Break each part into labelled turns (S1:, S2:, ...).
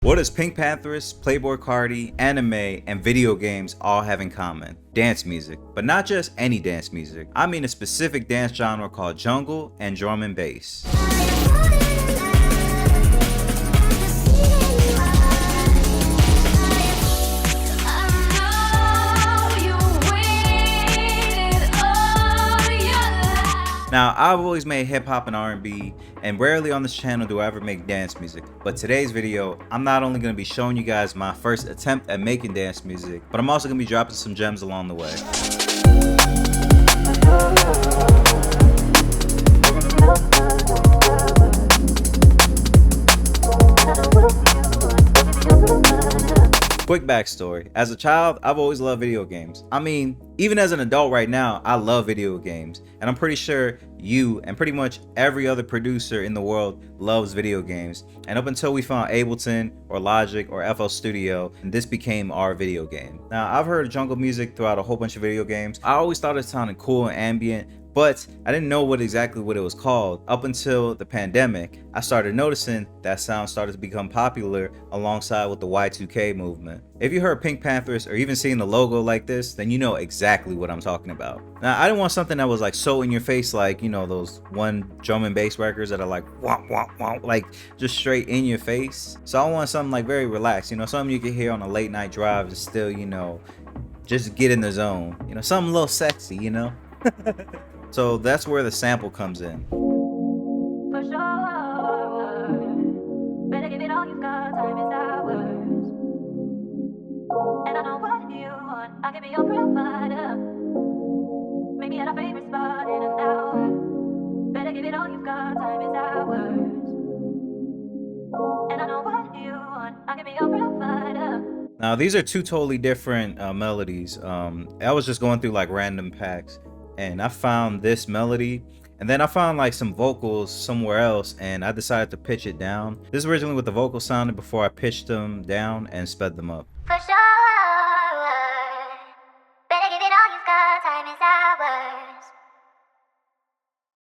S1: What does Pink Panthers, Playboi Carti, anime, and video games all have in common? Dance music. But not just any dance music. I mean a specific dance genre called jungle and drum and bass. Now, I've always made hip hop and R&B, and rarely on this channel do I ever make dance music. But today's video, I'm not only going to be showing you guys my first attempt at making dance music, but I'm also going to be dropping some gems along the way. Quick backstory. As a child, I've always loved video games. I mean, even as an adult right now, I love video games. And I'm pretty sure you and pretty much every other producer in the world loves video games. And up until we found Ableton or Logic or FL Studio, this became our video game. Now, I've heard jungle music throughout a whole bunch of video games. I always thought it sounded cool and ambient, but I didn't know exactly what it was called. Up until the pandemic, I started noticing that sound started to become popular alongside with the Y2K movement. If you heard Pink Panthers or even seen the logo like this, then you know exactly what I'm talking about. Now, I didn't want something that was like so in your face, like, you know, those one drum and bass records that are like womp womp womp, like just straight in your face. So I want something like very relaxed, you know, something you can hear on a late night drive and still, you know, just get in the zone, you know, something a little sexy, you know. So that's where the sample comes in.
S2: For sure. Better give it all you've got, time is ours. And I know what you want, I can be your provider. Maybe at our favorite spot in an hour. Better give it all you've got, time is ours. And I know what you want, I can be your provider.
S1: Now these are two totally different melodies. I was just going through like random packs, and I found this melody, and then I found like some vocals somewhere else, and I decided to pitch it down. This is originally what the vocals sounded before I pitched them down and sped them up.
S2: For sure. Better give it all you've got, time is ours.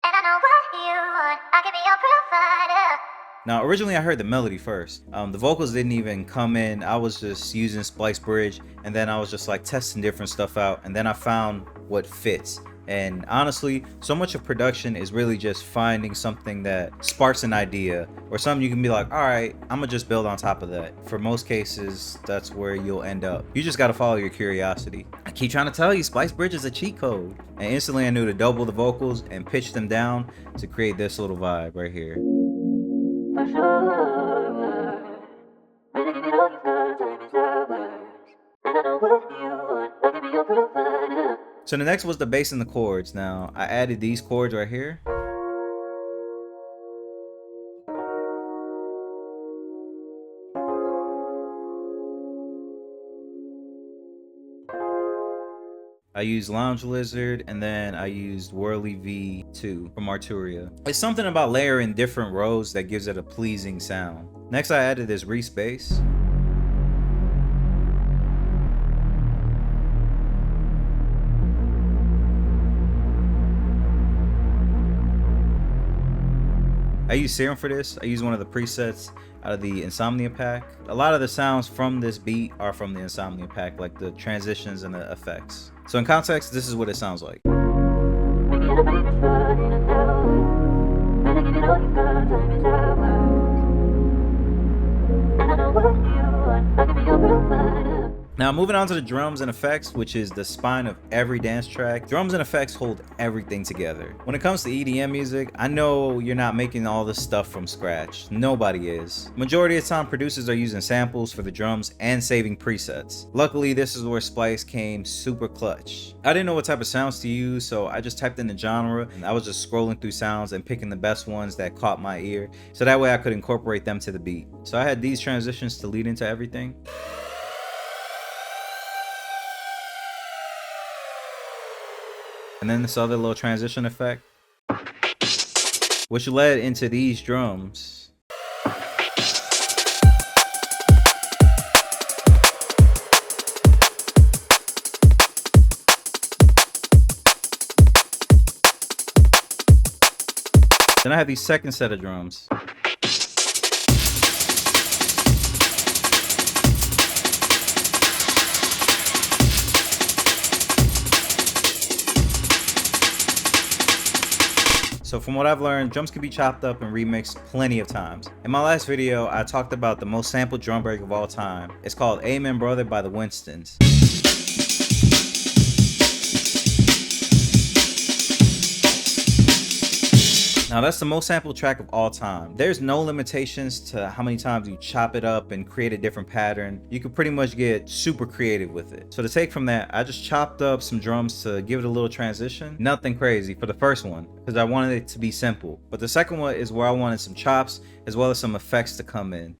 S2: And I know what you want, I can be your provider.
S1: Now, originally I heard the melody first. The vocals didn't even come in. I was just using Splice Bridge, and then I was just like testing different stuff out, and then I found what fits. And honestly, so much of production is really just finding something that sparks an idea, or something you can be like, all right, I'm gonna just build on top of that. For most cases, that's where you'll end up. You just gotta follow your curiosity. I keep trying to tell you, Splice Bridge is a cheat code. And instantly I knew to double the vocals and pitch them down to create this little vibe right here.
S2: For sure. Better give it all you've got, time is ours. And I know what you want, I can be your provider.
S1: So the next was the bass and the chords. Now, I added these chords right here. I used Lounge Lizard, and then I used Whirly V2 from Arturia. It's something about layering different rows that gives it a pleasing sound. Next, I added this Reese bass. I use Serum for this. I use one of the presets out of the Insomnia pack. A lot of the sounds from this beat are from the Insomnia pack, like the transitions and the effects. So in context, this is what it sounds like.
S2: Maybe at a favorite spot in an hour. Better give it all you've got, time is ours. And I know what you want, I can be your provider.
S1: Now moving on to the drums and effects, which is the spine of every dance track. Drums and effects hold everything together. When it comes to EDM music, I know you're not making all this stuff from scratch. Nobody is. Majority of the time, producers are using samples for the drums and saving presets. Luckily, this is where Splice came super clutch. I didn't know what type of sounds to use, so I just typed in the genre, and I was just scrolling through sounds and picking the best ones that caught my ear, so that way I could incorporate them to the beat. So I had these transitions to lead into everything. And then this other little transition effect, which led into these drums. Then I have these second set of drums. So from what I've learned, drums can be chopped up and remixed plenty of times. In my last video, I talked about the most sampled drum break of all time. It's called Amen Brother by the Winstons. Now that's the most sampled track of all time. There's no limitations to how many times you chop it up and create a different pattern. You can pretty much get super creative with it. So to take from that, I just chopped up some drums to give it a little transition. Nothing crazy for the first one, because I wanted it to be simple. But the second one is where I wanted some chops as well as some effects to come in.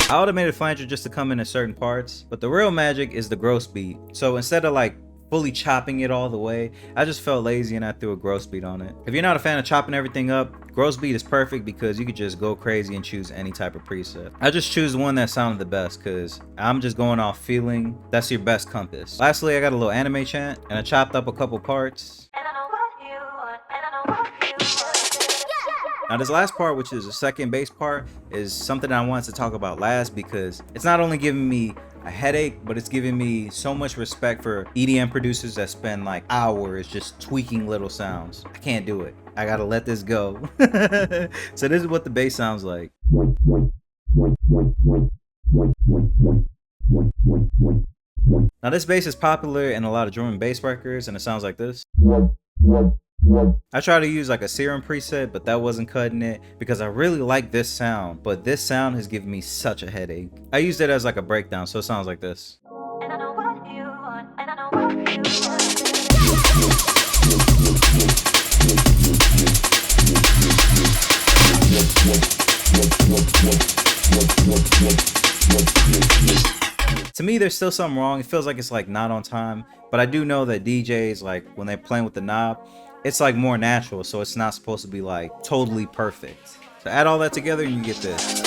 S1: I automated flanger just to come in at certain parts, but the real magic is the gross beat. So instead of like fully chopping it all the way, I just felt lazy and I threw a gross beat on it. If you're not a fan of chopping everything up, gross beat is perfect because you could just go crazy and choose any type of preset. I just choose the one that sounded the best because I'm just going off feeling. That's your best compass. Lastly, I got a little anime chant and I chopped up a couple parts.
S2: And I know what you want, and I know what you want.
S1: Now this last part, which is the second bass part, is something I wanted to talk about last because it's not only giving me a headache, but it's giving me so much respect for EDM producers that spend like hours just tweaking little sounds. I can't do it. I gotta let this go. So this is what the bass sounds like. Now this bass is popular in a lot of drum and bass records and it sounds like this. I tried to use like a serum preset, but that wasn't cutting it because I really like this sound, but this sound has given me such a headache. I used it as like a breakdown, so it sounds like this.
S2: And I know what you want, and I know what you
S1: To me, there's still something wrong. It feels like it's like not on time, but I do know that DJs, like when they're playing with the knob, it's like more natural, so it's not supposed to be like totally perfect. So add all that together and you get this.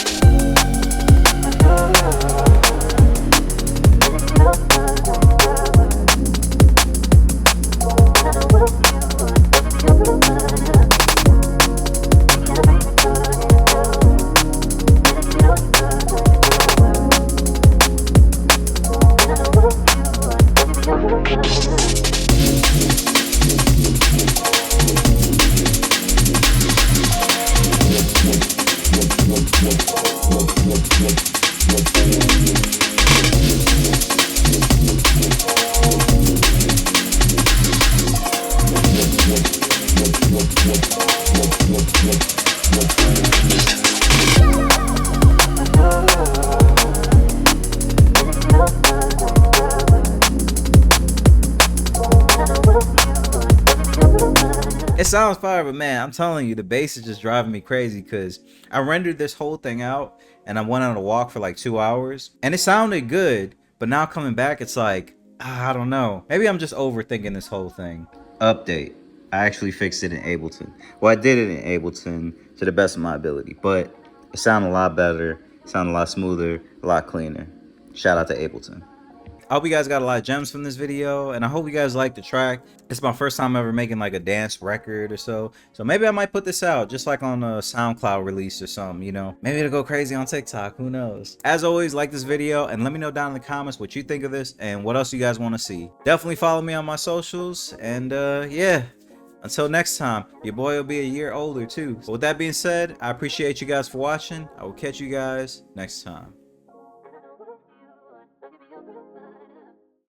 S1: It sounds fire, but man, I'm telling you, the bass is just driving me crazy because I rendered this whole thing out and I went on a walk for like 2 hours and it sounded good, but now coming back, it's like, I don't know. Maybe I'm just overthinking this whole thing. Update. I actually fixed it in Ableton. Well, I did it in Ableton to the best of my ability, but it sounded a lot better, it sounded a lot smoother, a lot cleaner. Shout out to Ableton. I hope you guys got a lot of gems from this video, and I hope you guys liked the track. It's my first time ever making like a dance record or so. So maybe I might put this out just like on a SoundCloud release or something, you know. Maybe it'll go crazy on TikTok, who knows. As always, like this video and let me know down in the comments what you think of this and what else you guys want to see. Definitely follow me on my socials, and yeah. Until next time, your boy will be a year older too. So with that being said, I appreciate you guys for watching. I will catch you guys next time.